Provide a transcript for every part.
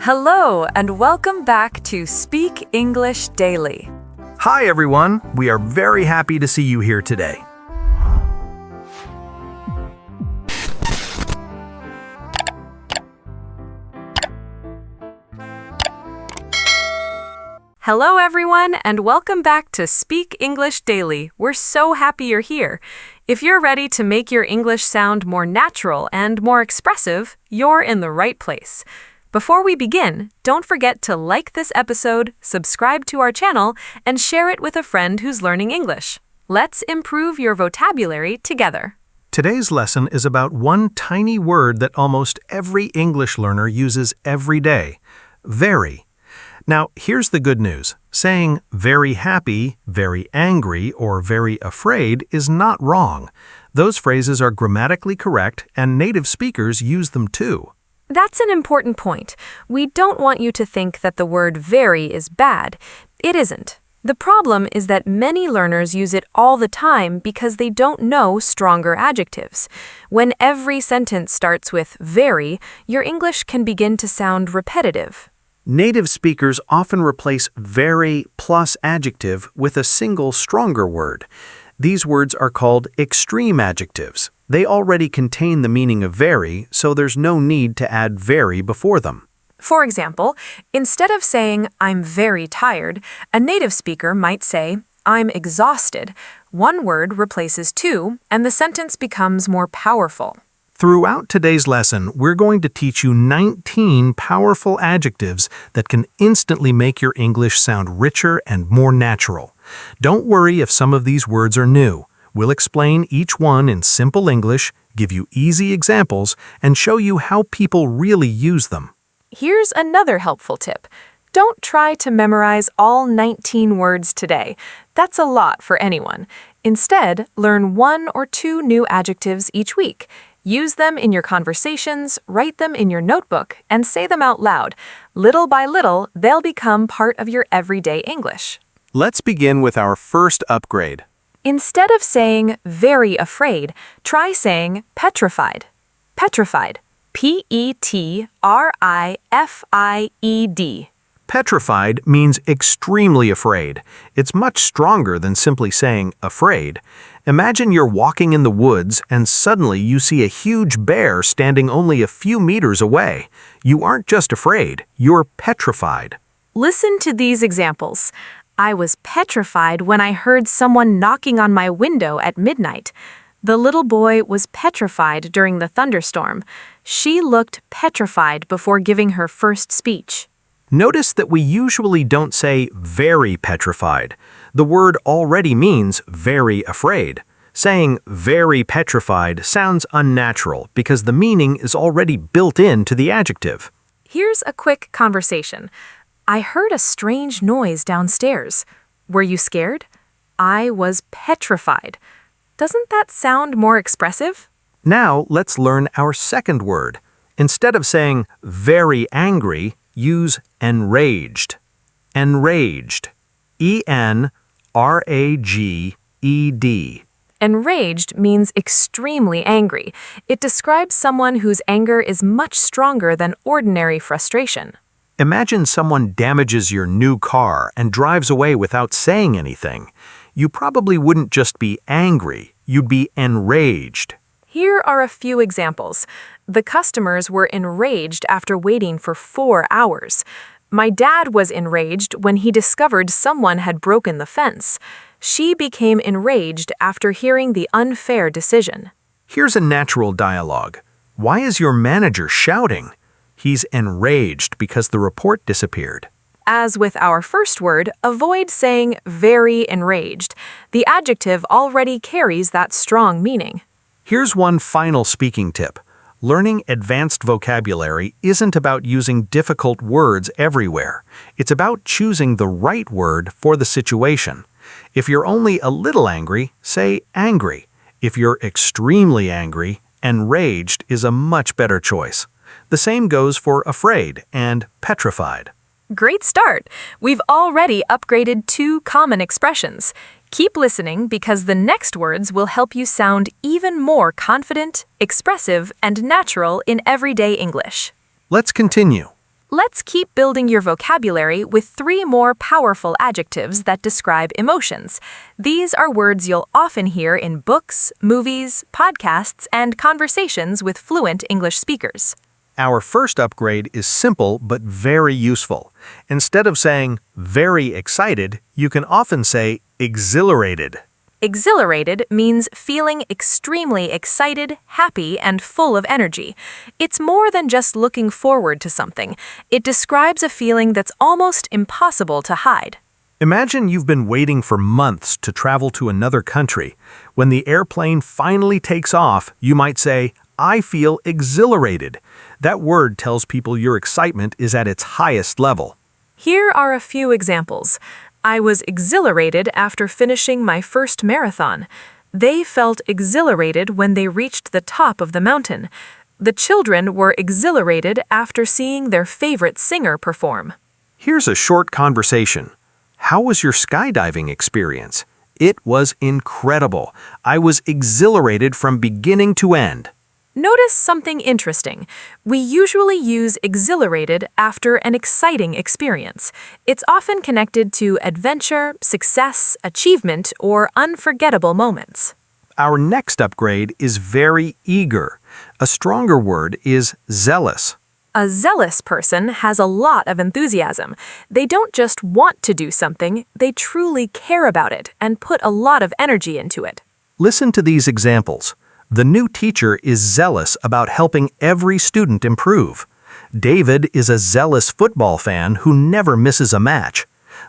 Hello, and welcome back to Speak English Daily. Hi everyone, we are very happy to see you here today. Hello everyone, and welcome back to Speak English Daily. We're so happy you're here. If you're ready to make your English sound more natural and more expressive, you're in the right place. Before we begin, don't forget to like this episode, subscribe to our channel, and share it with a friend who's learning English. Let's improve your vocabulary together. Today's lesson is about one tiny word that almost every English learner uses every day, very. Now, here's the good news. Saying very happy, very angry, or very afraid is not wrong. Those phrases are grammatically correct, and native speakers use them too. That's an important point. We don't want you to think that the word very is bad. It isn't. The problem is that many learners use it all the time because they don't know stronger adjectives. When every sentence starts with very, your English can begin to sound repetitive. Native speakers often replace very plus adjective with a single stronger word. These words are called extreme adjectives. They already contain the meaning of very, so there's no need to add very before them. For example, instead of saying, "I'm very tired," a native speaker might say, "I'm exhausted." One word replaces two, and the sentence becomes more powerful. Throughout today's lesson, we're going to teach you 19 powerful adjectives that can instantly make your English sound richer and more natural. Don't worry if some of these words are new. We'll explain each one in simple English, give you easy examples, and show you how people really use them. Here's another helpful tip. Don't try to memorize all 19 words today. That's a lot for anyone. Instead, learn one or two new adjectives each week. Use them in your conversations, write them in your notebook, and say them out loud. Little by little, they'll become part of your everyday English. Let's begin with our first upgrade. Instead of saying very afraid, try saying petrified. Petrified. P-E-T-R-I-F-I-E-D. Petrified means extremely afraid. It's much stronger than simply saying afraid. Imagine you're walking in the woods and suddenly you see a huge bear standing only a few meters away. You aren't just afraid, you're petrified. Listen to these examples. I was petrified when I heard someone knocking on my window at midnight. The little boy was petrified during the thunderstorm. She looked petrified before giving her first speech. Notice that we usually don't say very petrified. The word already means very afraid. Saying very petrified sounds unnatural because the meaning is already built into the adjective. Here's a quick conversation. I heard a strange noise downstairs. Were you scared? I was petrified. Doesn't that sound more expressive? Now let's learn our second word. Instead of saying very angry, use enraged. Enraged. E-N-R-A-G-E-D. Enraged means extremely angry. It describes someone whose anger is much stronger than ordinary frustration. Imagine someone damages your new car and drives away without saying anything. You probably wouldn't just be angry, you'd be enraged. Here are a few examples. The customers were enraged after waiting for 4 hours. My dad was enraged when he discovered someone had broken the fence. She became enraged after hearing the unfair decision. Here's a natural dialogue. Why is your manager shouting? He's enraged because the report disappeared. As with our first word, avoid saying very enraged. The adjective already carries that strong meaning. Here's one final speaking tip. Learning advanced vocabulary isn't about using difficult words everywhere. It's about choosing the right word for the situation. If you're only a little angry, say angry. If you're extremely angry, enraged is a much better choice. The same goes for afraid and petrified. Great start! We've already upgraded 2 common expressions. Keep listening because the next words will help you sound even more confident, expressive, and natural in everyday English. Let's continue. Let's keep building your vocabulary with 3 more powerful adjectives that describe emotions. These are words you'll often hear in books, movies, podcasts, and conversations with fluent English speakers. Our first upgrade is simple but very useful. Instead of saying very excited, you can often say exhilarated. Exhilarated means feeling extremely excited, happy, and full of energy. It's more than just looking forward to something. It describes a feeling that's almost impossible to hide. Imagine you've been waiting for months to travel to another country. When the airplane finally takes off, you might say, "I feel exhilarated." That word tells people your excitement is at its highest level. Here are a few examples. I was exhilarated after finishing my first marathon. They felt exhilarated when they reached the top of the mountain. The children were exhilarated after seeing their favorite singer perform. Here's a short conversation. How was your skydiving experience? It was incredible. I was exhilarated from beginning to end. Notice something interesting. We usually use exhilarated after an exciting experience. It's often connected to adventure, success, achievement, or unforgettable moments. Our next upgrade is very eager. A stronger word is zealous. A zealous person has a lot of enthusiasm. They don't just want to do something, they truly care about it and put a lot of energy into it. Listen to these examples. The new teacher is zealous about helping every student improve. David is a zealous football fan who never misses a match.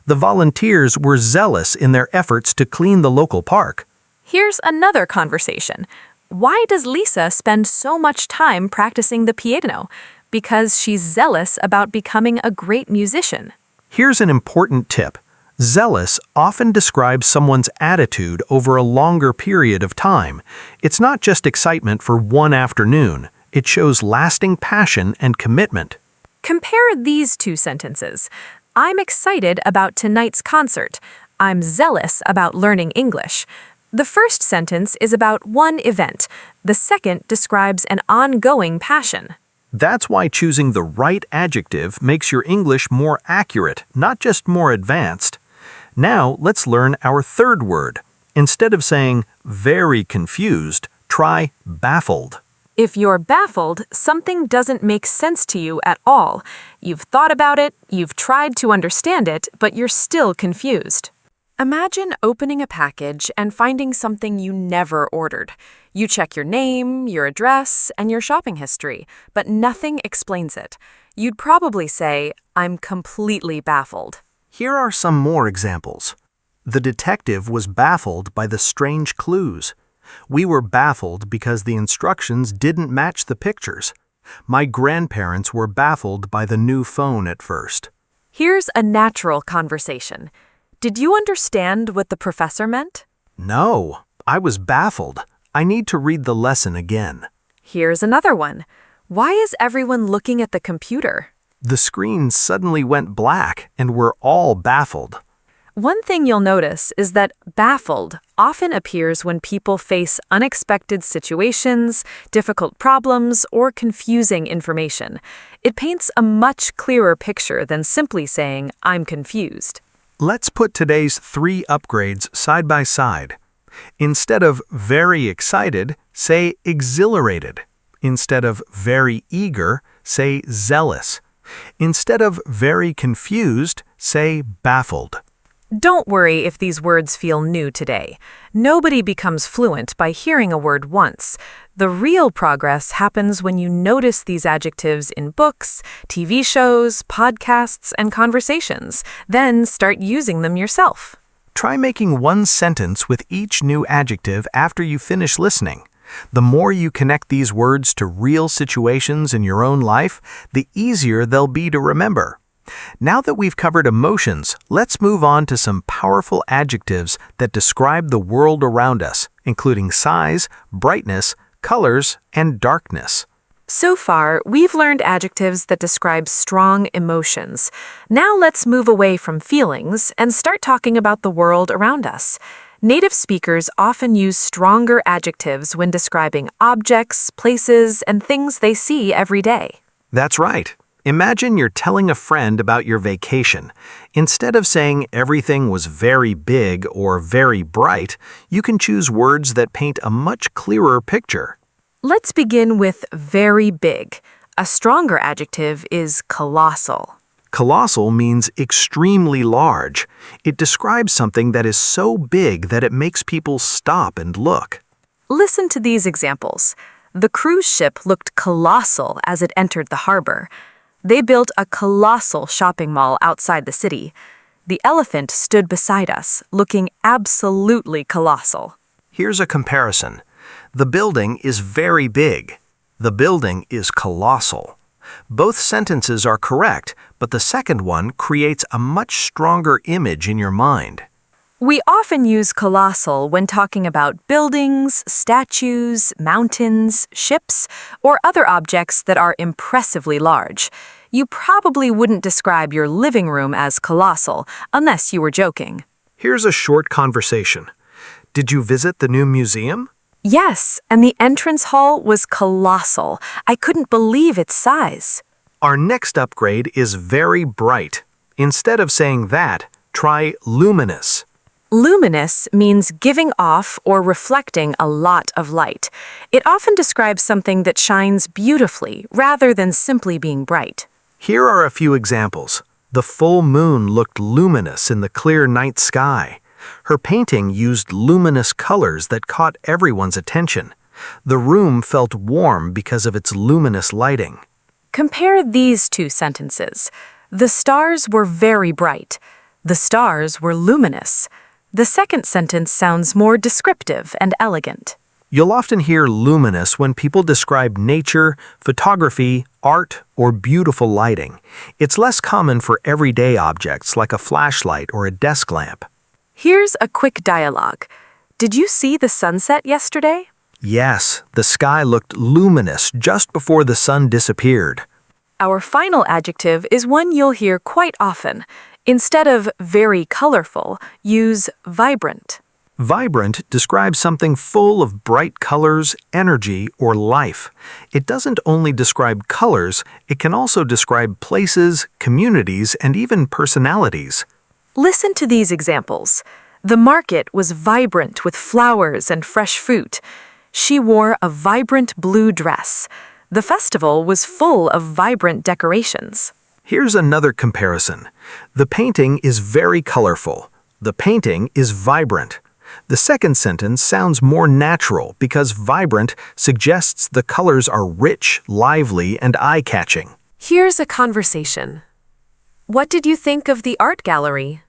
The volunteers were zealous in their efforts to clean the local park. Here's another conversation. Why does Lisa spend so much time practicing the piano? Because she's zealous about becoming a great musician. Here's an important tip. Zealous often describes someone's attitude over a longer period of time. It's not just excitement for one afternoon. It shows lasting passion and commitment. Compare these 2 sentences. I'm excited about tonight's concert. I'm zealous about learning English. The first sentence is about one event. The second describes an ongoing passion. That's why choosing the right adjective makes your English more accurate, not just more advanced. Now, let's learn our third word. Instead of saying very confused, try baffled. If you're baffled, something doesn't make sense to you at all. You've thought about it, you've tried to understand it, but you're still confused. Imagine opening a package and finding something you never ordered. You check your name, your address, and your shopping history, but nothing explains it. You'd probably say, "I'm completely baffled." Here are some more examples. The detective was baffled by the strange clues. We were baffled because the instructions didn't match the pictures. My grandparents were baffled by the new phone at first. Here's a natural conversation. Did you understand what the professor meant? No, I was baffled. I need to read the lesson again. Here's another one. Why is everyone looking at the computer? The screen suddenly went black and we're all baffled. One thing you'll notice is that baffled often appears when people face unexpected situations, difficult problems, or confusing information. It paints a much clearer picture than simply saying, "I'm confused." Let's put today's 3 upgrades side by side. Instead of very excited, say exhilarated. Instead of very eager, say zealous. Instead of very confused, say baffled. Don't worry if these words feel new today. Nobody becomes fluent by hearing a word once. The real progress happens when you notice these adjectives in books, TV shows, podcasts, and conversations. Then start using them yourself. Try making one sentence with each new adjective after you finish listening. The more you connect these words to real situations in your own life, the easier they'll be to remember. Now that we've covered emotions, let's move on to some powerful adjectives that describe the world around us, including size, brightness, colors, and darkness. So far, we've learned adjectives that describe strong emotions. Now let's move away from feelings and start talking about the world around us. Native speakers often use stronger adjectives when describing objects, places, and things they see every day. That's right. Imagine you're telling a friend about your vacation. Instead of saying everything was very big or very bright, you can choose words that paint a much clearer picture. Let's begin with very big. A stronger adjective is colossal. Colossal means extremely large. It describes something that is so big that it makes people stop and look. Listen to these examples. The cruise ship looked colossal as it entered the harbor. They built a colossal shopping mall outside the city. The elephant stood beside us, looking absolutely colossal. Here's a comparison. The building is very big. The building is colossal. Both sentences are correct, but the second one creates a much stronger image in your mind. We often use colossal when talking about buildings, statues, mountains, ships, or other objects that are impressively large. You probably wouldn't describe your living room as colossal unless you were joking. Here's a short conversation. Did you visit the new museum? Yes, and the entrance hall was colossal. I couldn't believe its size. Our next upgrade is very bright. Instead of saying that, try luminous. Luminous means giving off or reflecting a lot of light. It often describes something that shines beautifully rather than simply being bright. Here are a few examples. The full moon looked luminous in the clear night sky. Her painting used luminous colors that caught everyone's attention. The room felt warm because of its luminous lighting. Compare these two sentences. The stars were very bright. The stars were luminous. The second sentence sounds more descriptive and elegant. You'll often hear luminous when people describe nature, photography, art, or beautiful lighting. It's less common for everyday objects like a flashlight or a desk lamp. Here's a quick dialogue. Did you see the sunset yesterday? Yes, the sky looked luminous just before the sun disappeared. Our final adjective is one you'll hear quite often. Instead of very colorful, use vibrant. Vibrant describes something full of bright colors, energy, or life. It doesn't only describe colors, it can also describe places, communities, and even personalities. Listen to these examples. The market was vibrant with flowers and fresh fruit. She wore a vibrant blue dress. The festival was full of vibrant decorations. Here's another comparison. The painting is very colorful. The painting is vibrant. The second sentence sounds more natural because vibrant suggests the colors are rich, lively, and eye-catching. Here's a conversation. What did you think of the art gallery?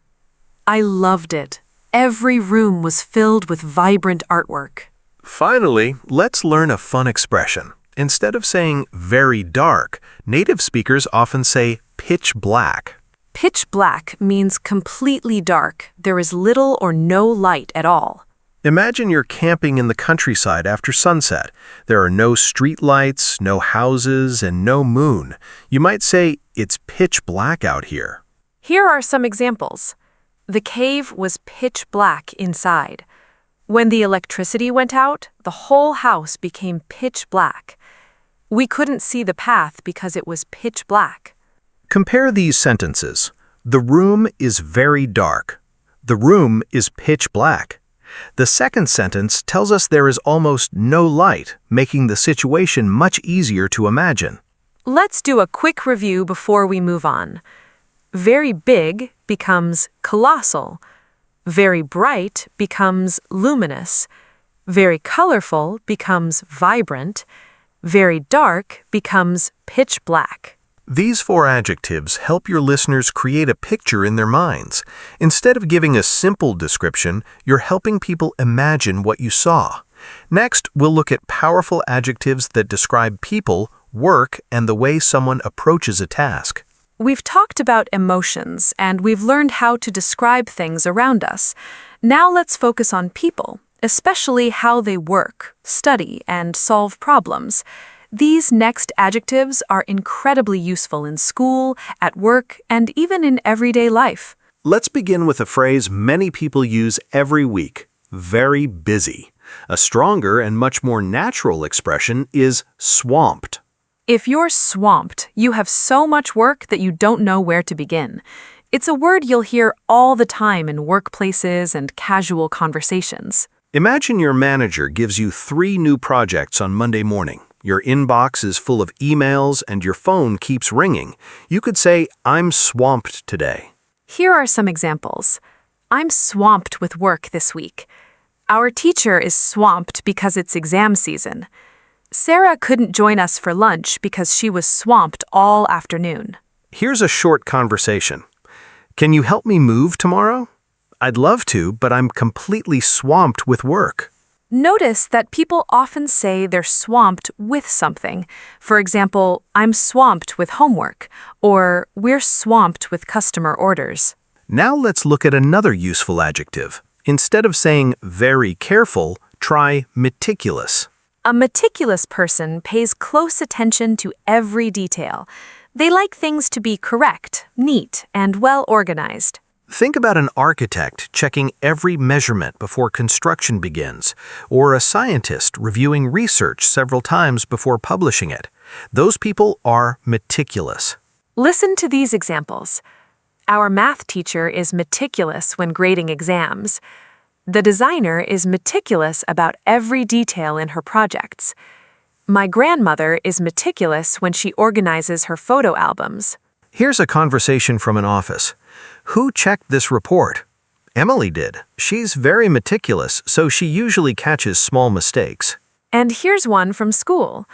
I loved it. Every room was filled with vibrant artwork. Finally, let's learn a fun expression. Instead of saying very dark, native speakers often say pitch black. Pitch black means completely dark. There is little or no light at all. Imagine you're camping in the countryside after sunset. There are no street lights, no houses, and no moon. You might say, it's pitch black out here. Here are some examples. The cave was pitch black inside. When the electricity went out, the whole house became pitch black. We couldn't see the path because it was pitch black. Compare these sentences. The room is very dark. The room is pitch black. The second sentence tells us there is almost no light, making the situation much easier to imagine. Let's do a quick review before we move on. Very big becomes colossal. Very bright becomes luminous. Very colorful becomes vibrant. Very dark becomes pitch black. These 4 adjectives help your listeners create a picture in their minds. Instead of giving a simple description, you're helping people imagine what you saw. Next, we'll look at powerful adjectives that describe people, work, and the way someone approaches a task. We've talked about emotions, and we've learned how to describe things around us. Now let's focus on people, especially how they work, study, and solve problems. These next adjectives are incredibly useful in school, at work, and even in everyday life. Let's begin with a phrase many people use every week, very busy. A stronger and much more natural expression is swamped. If you're swamped, you have so much work that you don't know where to begin. It's a word you'll hear all the time in workplaces and casual conversations. Imagine your manager gives you 3 new projects on Monday morning. Your inbox is full of emails and your phone keeps ringing. You could say, "I'm swamped today." Here are some examples. I'm swamped with work this week. Our teacher is swamped because it's exam season. Sarah couldn't join us for lunch because she was swamped all afternoon. Here's a short conversation. "Can you help me move tomorrow?" "I'd love to, but I'm completely swamped with work." Notice that people often say they're swamped with something. For example, I'm swamped with homework, or we're swamped with customer orders. Now let's look at another useful adjective. Instead of saying very careful, try meticulous. A meticulous person pays close attention to every detail. They like things to be correct, neat, and well organized. Think about an architect checking every measurement before construction begins, or a scientist reviewing research several times before publishing it. Those people are meticulous. Listen to these examples. Our math teacher is meticulous when grading exams. The designer is meticulous about every detail in her projects. My grandmother is meticulous when she organizes her photo albums. Here's a conversation from an office. "Who checked this report?" "Emily did. She's very meticulous, so she usually catches small mistakes." And here's one from school.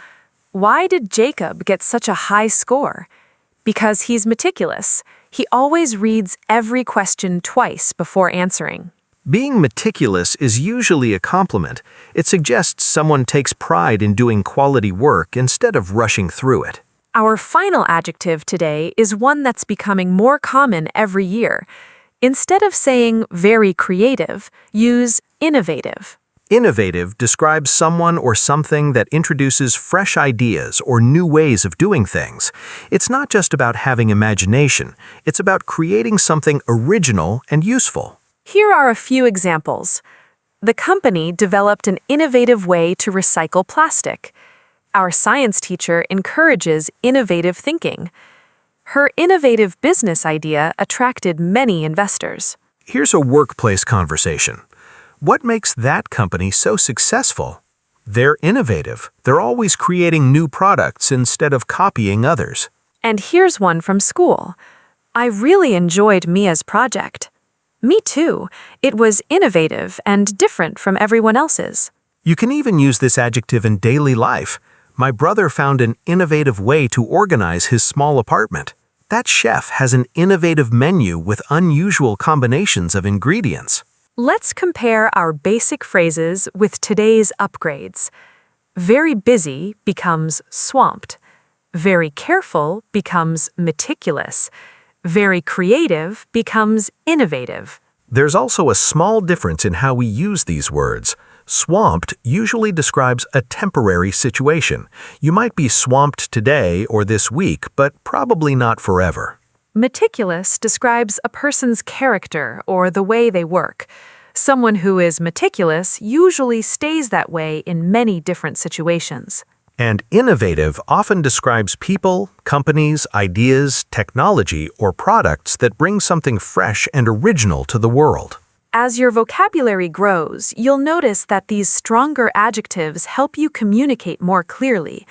Why did Jacob get such a high score? Because he's meticulous. He always reads every question twice before answering. Being meticulous is usually a compliment. It suggests someone takes pride in doing quality work instead of rushing through it. Our final adjective today is one that's becoming more common every year. Instead of saying very creative, use innovative. Innovative describes someone or something that introduces fresh ideas or new ways of doing things. It's not just about having imagination, it's about creating something original and useful. Here are a few examples. The company developed an innovative way to recycle plastic. Our science teacher encourages innovative thinking. Her innovative business idea attracted many investors. Here's a workplace conversation. What makes that company so successful? They're innovative. They're always creating new products instead of copying others. And here's one from school. I really enjoyed Mia's project. Me too. It was innovative and different from everyone else's. You can even use this adjective in daily life. My brother found an innovative way to organize his small apartment. That chef has an innovative menu with unusual combinations of ingredients. Let's compare our basic phrases with today's upgrades. Very busy becomes swamped. Very careful becomes meticulous. Very creative becomes innovative. There's also a small difference in how we use these words. Swamped usually describes a temporary situation. You might be swamped today or this week, but probably not forever. Meticulous describes a person's character or the way they work. Someone who is meticulous usually stays that way in many different situations. And innovative often describes people, companies, ideas, technology, or products that bring something fresh and original to the world. As your vocabulary grows, you'll notice that these stronger adjectives help you communicate more clearly.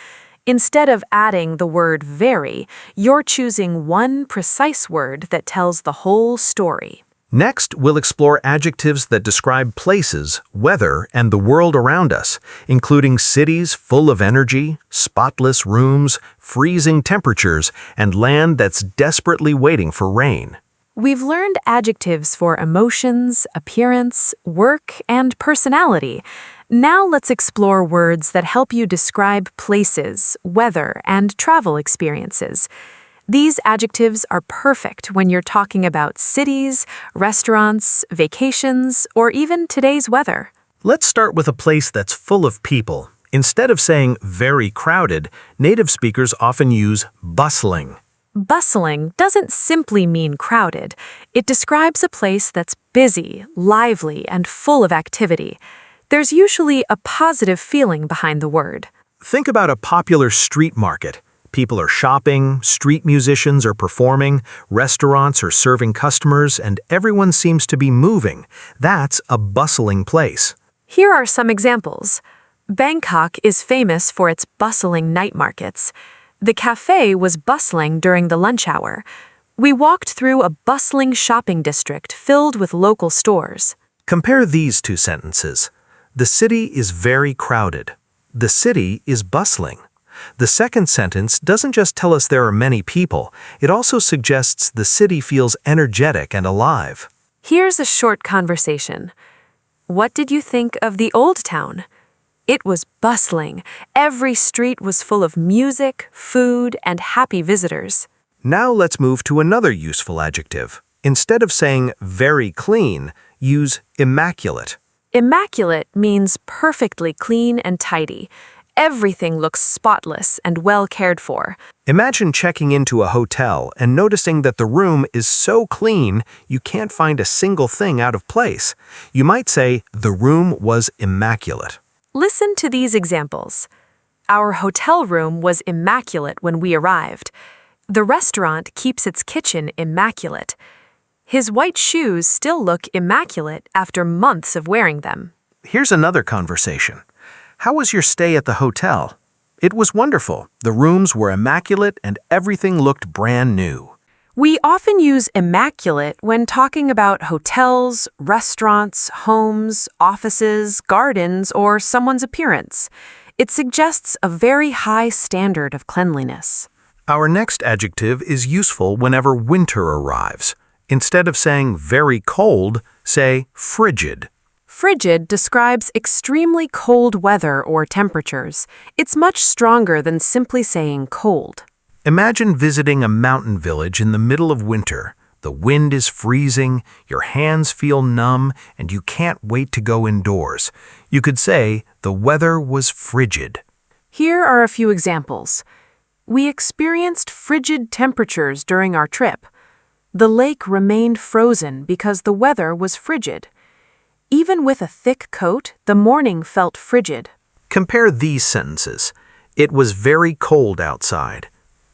Instead of adding the word very, you're choosing one precise word that tells the whole story. Next, we'll explore adjectives that describe places, weather, and the world around us, including cities full of energy, spotless rooms, freezing temperatures, and land that's desperately waiting for rain. We've learned adjectives for emotions, appearance, work, and personality. Now let's explore words that help you describe places, weather, and travel experiences. These adjectives are perfect when you're talking about cities, restaurants, vacations, or even today's weather. Let's start with a place that's full of people. Instead of saying very crowded, native speakers often use bustling. Bustling doesn't simply mean crowded. It describes a place that's busy, lively, and full of activity. There's usually a positive feeling behind the word. Think about a popular street market. People are shopping, street musicians are performing, restaurants are serving customers, and everyone seems to be moving. That's a bustling place. Here are some examples. Bangkok is famous for its bustling night markets. The cafe was bustling during the lunch hour. We walked through a bustling shopping district filled with local stores. Compare these two sentences. The city is very crowded. The city is bustling. The second sentence doesn't just tell us there are many people, it also suggests the city feels energetic and alive. Here's a short conversation. What did you think of the old town? It was bustling. Every street was full of music, food, and happy visitors. Now let's move to another useful adjective. Instead of saying very clean, use immaculate. Immaculate means perfectly clean and tidy. Everything looks spotless and well cared for. Imagine checking into a hotel and noticing that the room is so clean you can't find a single thing out of place. You might say the room was immaculate. Listen to these examples. Our hotel room was immaculate when we arrived. The restaurant keeps its kitchen immaculate. His white shoes still look immaculate after months of wearing them. Here's another conversation. How was your stay at the hotel? It was wonderful. The rooms were immaculate and everything looked brand new. We often use immaculate when talking about hotels, restaurants, homes, offices, gardens, or someone's appearance. It suggests a very high standard of cleanliness. Our next adjective is useful whenever winter arrives. Instead of saying very cold, say frigid. Frigid describes extremely cold weather or temperatures. It's much stronger than simply saying cold. Imagine visiting a mountain village in the middle of winter. The wind is freezing, your hands feel numb, and you can't wait to go indoors. You could say the weather was frigid. Here are a few examples. We experienced frigid temperatures during our trip. The lake remained frozen because the weather was frigid. Even with a thick coat, the morning felt frigid. Compare these sentences. It was very cold outside.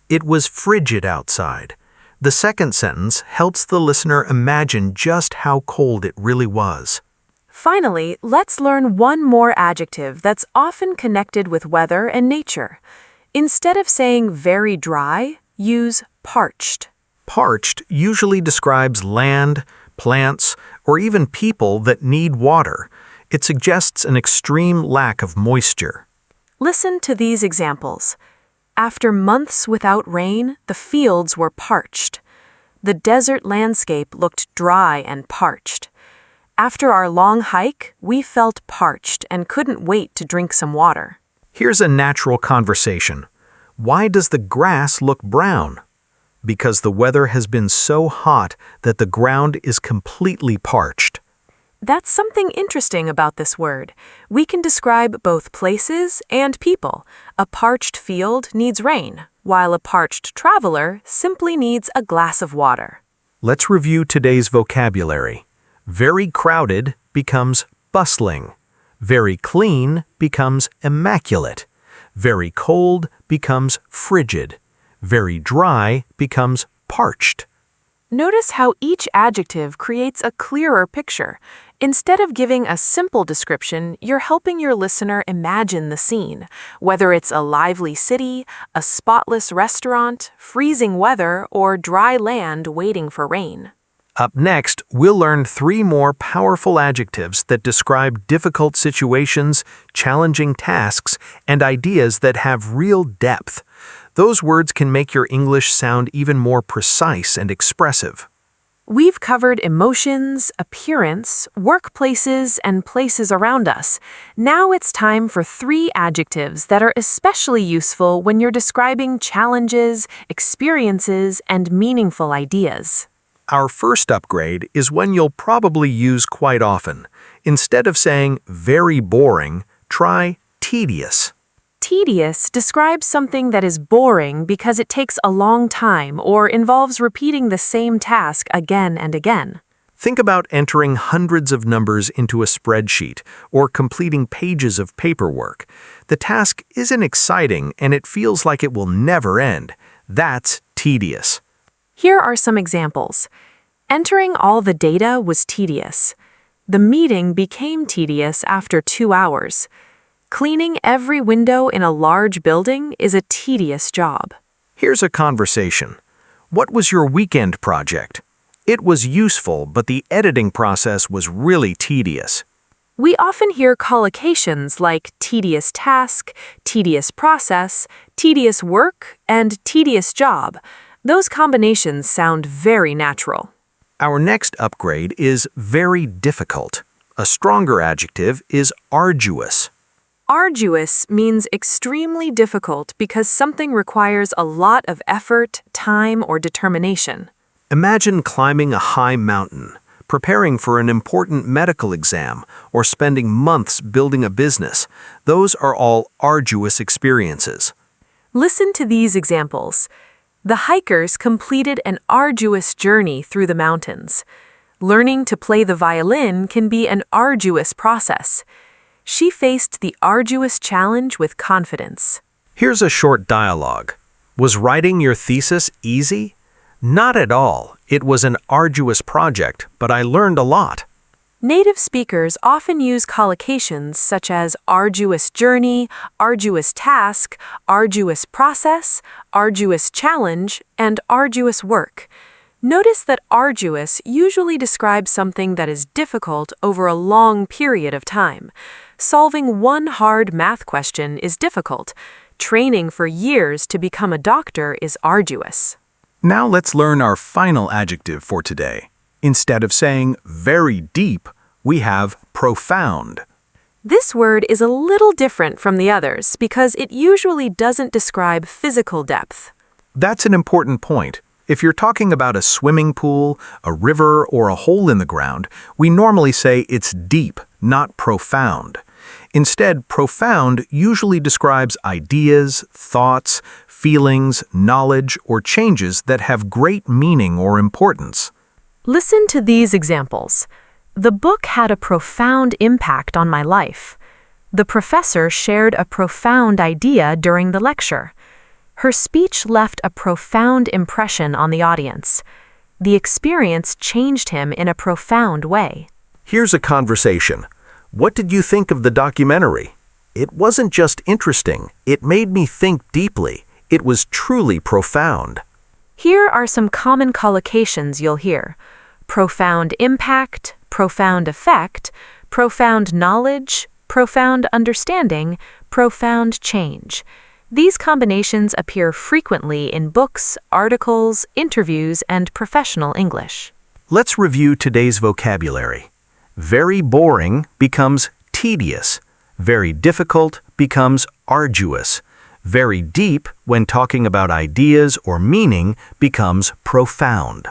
It was frigid outside. The second sentence helps the listener imagine just how cold it really was. Finally, let's learn one more adjective that's often connected with weather and nature. Instead of saying very dry, use parched. Parched usually describes land, plants, or even people that need water. It suggests an extreme lack of moisture. Listen to these examples. After months without rain, the fields were parched. The desert landscape looked dry and parched. After our long hike, we felt parched and couldn't wait to drink some water. Here's a natural conversation. Why does the grass look brown? Because the weather has been so hot that the ground is completely parched. That's something interesting about this word. We can describe both places and people. A parched field needs rain, while a parched traveler simply needs a glass of water. Let's review today's vocabulary. Very crowded becomes bustling. Very clean becomes immaculate. Very cold becomes frigid. Very dry becomes parched. Notice how each adjective creates a clearer picture. Instead of giving a simple description, you're helping your listener imagine the scene, whether it's a lively city, a spotless restaurant, freezing weather, or dry land waiting for rain. Up next, we'll learn 3 more powerful adjectives that describe difficult situations, challenging tasks, and ideas that have real depth. Those words can make your English sound even more precise and expressive. We've covered emotions, appearance, workplaces, and places around us. Now it's time for 3 adjectives that are especially useful when you're describing challenges, experiences, and meaningful ideas. Our first upgrade is one you'll probably use quite often. Instead of saying very boring, try tedious. Tedious describes something that is boring because it takes a long time or involves repeating the same task again and again. Think about entering hundreds of numbers into a spreadsheet or completing pages of paperwork. The task isn't exciting and it feels like it will never end. That's tedious. Here are some examples. Entering all the data was tedious. The meeting became tedious after 2 hours. Cleaning every window in a large building is a tedious job. Here's a conversation. What was your weekend project? It was useful, but the editing process was really tedious. We often hear collocations like tedious task, tedious process, tedious work, and tedious job. Those combinations sound very natural. Our next upgrade is very difficult. A stronger adjective is arduous. Arduous means extremely difficult because something requires a lot of effort, time, or determination. Imagine climbing a high mountain, preparing for an important medical exam, or spending months building a business. Those are all arduous experiences. Listen to these examples. The hikers completed an arduous journey through the mountains. Learning to play the violin can be an arduous process. She faced the arduous challenge with confidence. Here's a short dialogue. Was writing your thesis easy? Not at all. It was an arduous project, but I learned a lot. Native speakers often use collocations such as arduous journey, arduous task, arduous process, arduous challenge, and arduous work. Notice that arduous usually describes something that is difficult over a long period of time. Solving one hard math question is difficult. Training for years to become a doctor is arduous. Now let's learn our final adjective for today. Instead of saying very deep, we have profound. This word is a little different from the others because it usually doesn't describe physical depth. That's an important point. If you're talking about a swimming pool, a river, or a hole in the ground, we normally say it's deep, not profound. Instead, profound usually describes ideas, thoughts, feelings, knowledge, or changes that have great meaning or importance. Listen to these examples. The book had a profound impact on my life. The professor shared a profound idea during the lecture. Her speech left a profound impression on the audience. The experience changed him in a profound way. Here's a conversation. What did you think of the documentary? It wasn't just interesting, it made me think deeply. It was truly profound. Here are some common collocations you'll hear. Profound impact, profound effect, profound knowledge, profound understanding, profound change. These combinations appear frequently in books, articles, interviews, and professional English. Let's review today's vocabulary. Very boring becomes tedious. Very difficult becomes arduous. Very deep, when talking about ideas or meaning, becomes profound.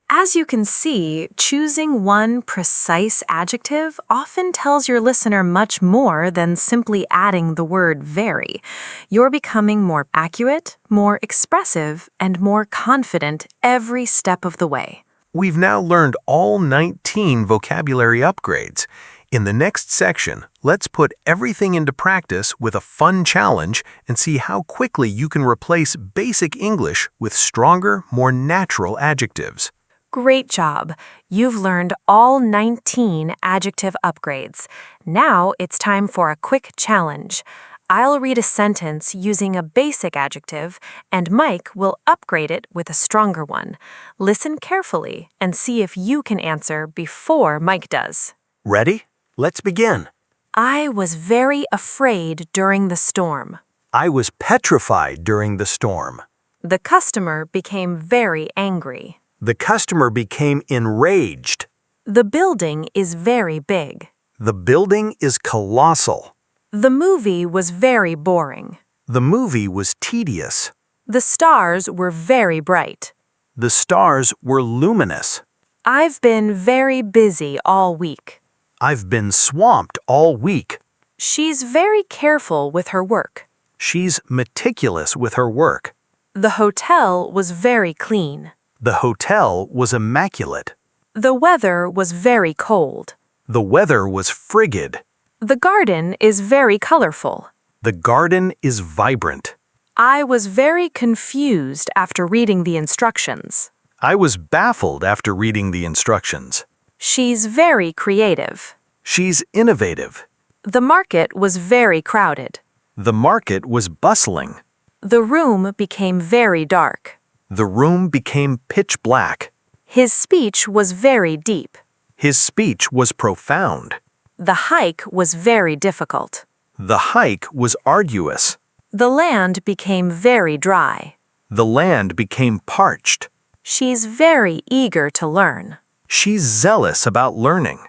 As you can see, choosing one precise adjective often tells your listener much more than simply adding the word very. You're becoming more accurate, more expressive, and more confident every step of the way. We've now learned all 19 vocabulary upgrades. In the next section, let's put everything into practice with a fun challenge and see how quickly you can replace basic English with stronger, more natural adjectives. Great job! You've learned all 19 adjective upgrades. Now it's time for a quick challenge. I'll read a sentence using a basic adjective, and Mike will upgrade it with a stronger one. Listen carefully and see if you can answer before Mike does. Ready? Let's begin. I was very afraid during the storm. I was petrified during the storm. The customer became very angry. The customer became enraged. The building is very big. The building is colossal. The movie was very boring. The movie was tedious. The stars were very bright. The stars were luminous. I've been very busy all week. I've been swamped all week. She's very careful with her work. She's meticulous with her work. The hotel was very clean. The hotel was immaculate. The weather was very cold. The weather was frigid. The garden is very colorful. The garden is vibrant. I was very confused after reading the instructions. I was baffled after reading the instructions. She's very creative. She's innovative. The market was very crowded. The market was bustling. The room became very dark. The room became pitch black. His speech was very deep. His speech was profound. The hike was very difficult. The hike was arduous. The land became very dry. The land became parched. She's very eager to learn. She's zealous about learning.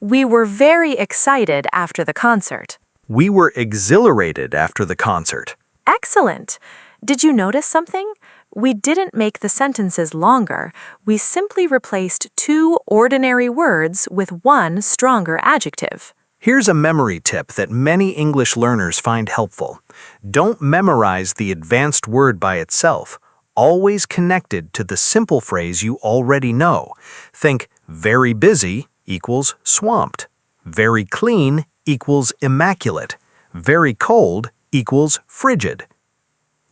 We were very excited after the concert. We were exhilarated after the concert. Excellent! Did you notice something? We didn't make the sentences longer. We simply replaced two ordinary words with one stronger adjective. Here's a memory tip that many English learners find helpful. Don't memorize the advanced word by itself. Always connect it to the simple phrase you already know. Think very busy equals swamped. Very clean equals immaculate. Very cold equals frigid.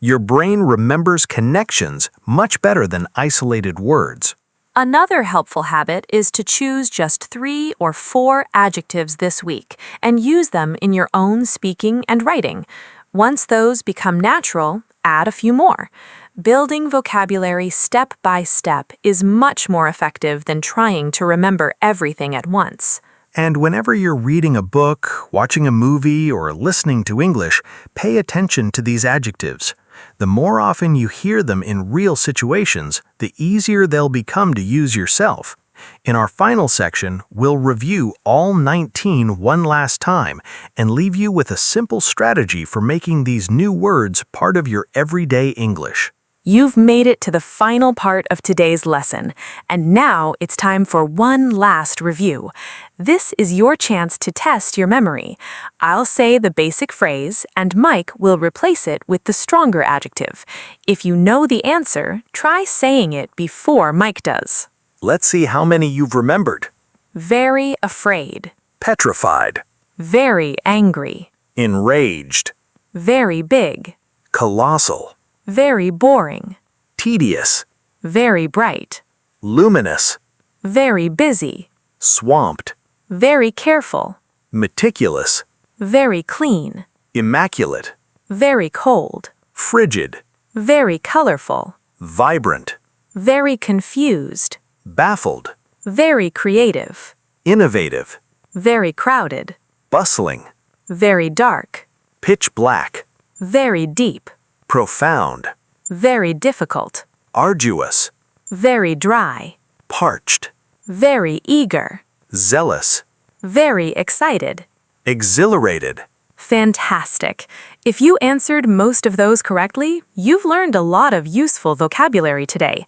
Your brain remembers connections much better than isolated words. Another helpful habit is to choose just 3 or 4 adjectives this week and use them in your own speaking and writing. Once those become natural, add a few more. Building vocabulary step by step is much more effective than trying to remember everything at once. And whenever you're reading a book, watching a movie, or listening to English, pay attention to these adjectives. The more often you hear them in real situations, the easier they'll become to use yourself. In our final section, we'll review all 19 one last time and leave you with a simple strategy for making these new words part of your everyday English. You've made it to the final part of today's lesson, and now it's time for one last review. This is your chance to test your memory. I'll say the basic phrase, and Mike will replace it with the stronger adjective. If you know the answer, try saying it before Mike does. Let's see how many you've remembered. Very afraid. Petrified. Very angry. Enraged. Very big. Colossal. Very boring. Tedious. Very bright. Luminous. Very busy. Swamped. Very careful. Meticulous. Very clean. Immaculate. Very cold. Frigid. Very colorful. Vibrant. Very confused. Baffled. Very creative. Innovative. Very crowded. Bustling. Very dark. Pitch black. Very deep. Profound. Very difficult. Arduous. Very dry. Parched. Very eager. Zealous. Very excited. Exhilarated. Fantastic! If you answered most of those correctly, you've learned a lot of useful vocabulary today.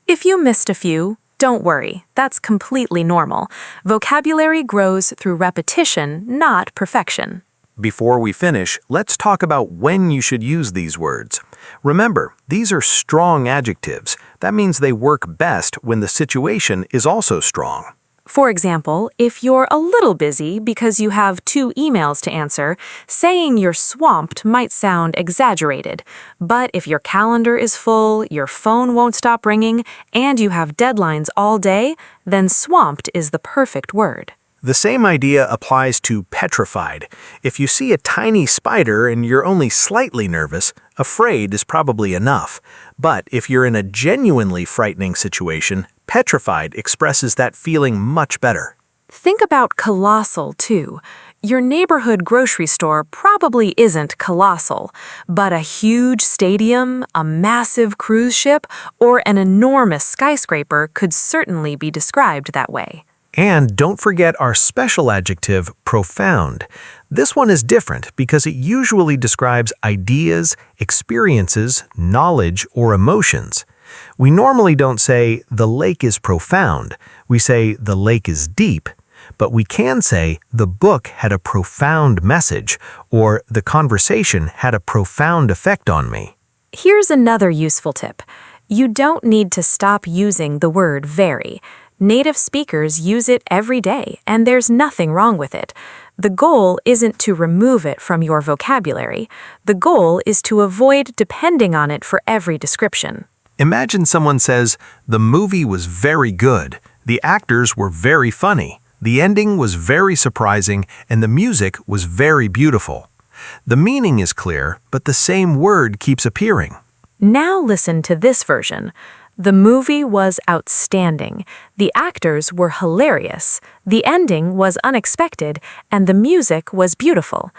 If you missed a few, don't worry, that's completely normal. Vocabulary grows through repetition, not perfection. Before we finish, let's talk about when you should use these words. Remember, these are strong adjectives. That means they work best when the situation is also strong. For example, if you're a little busy because you have 2 emails to answer, saying you're swamped might sound exaggerated. But if your calendar is full, your phone won't stop ringing, and you have deadlines all day, then swamped is the perfect word. The same idea applies to petrified. If you see a tiny spider and you're only slightly nervous, afraid is probably enough. But if you're in a genuinely frightening situation, petrified expresses that feeling much better. Think about colossal, too. Your neighborhood grocery store probably isn't colossal, but a huge stadium, a massive cruise ship, or an enormous skyscraper could certainly be described that way. And don't forget our special adjective, profound. This one is different because it usually describes ideas, experiences, knowledge, or emotions. We normally don't say, the lake is profound. We say, the lake is deep. But we can say, the book had a profound message, or the conversation had a profound effect on me. Here's another useful tip. You don't need to stop using the word very. Native speakers use it every day, and there's nothing wrong with it. The goal isn't to remove it from your vocabulary. The goal is to avoid depending on it for every description. Imagine someone says, "The movie was very good. The actors were very funny. The ending was very surprising, and the music was very beautiful." The meaning is clear, but the same word keeps appearing. Now listen to this version. The movie was outstanding. The actors were hilarious. The ending was unexpected, and the music was beautiful.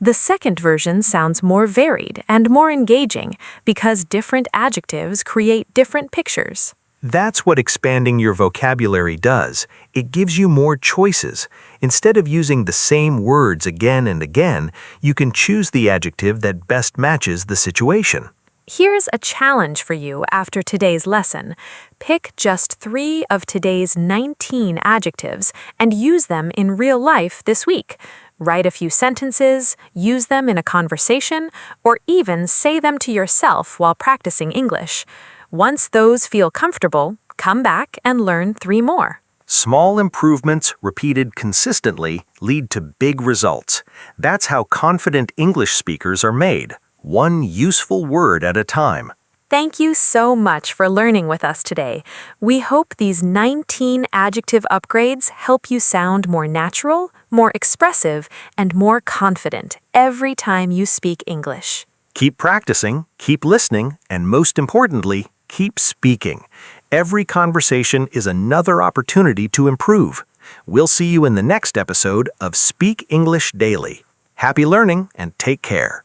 The second version sounds more varied and more engaging because different adjectives create different pictures. That's what expanding your vocabulary does. It gives you more choices. Instead of using the same words again and again, you can choose the adjective that best matches the situation. Here's a challenge for you after today's lesson. Pick just 3 of today's 19 adjectives and use them in real life this week. Write a few sentences, use them in a conversation, or even say them to yourself while practicing English. Once those feel comfortable, come back and learn 3 more. Small improvements repeated consistently lead to big results. That's how confident English speakers are made, one useful word at a time. Thank you so much for learning with us today. We hope these 19 adjective upgrades help you sound more natural, more expressive, and more confident every time you speak English. Keep practicing, keep listening, and most importantly, keep speaking. Every conversation is another opportunity to improve. We'll see you in the next episode of Speak English Daily. Happy learning and take care.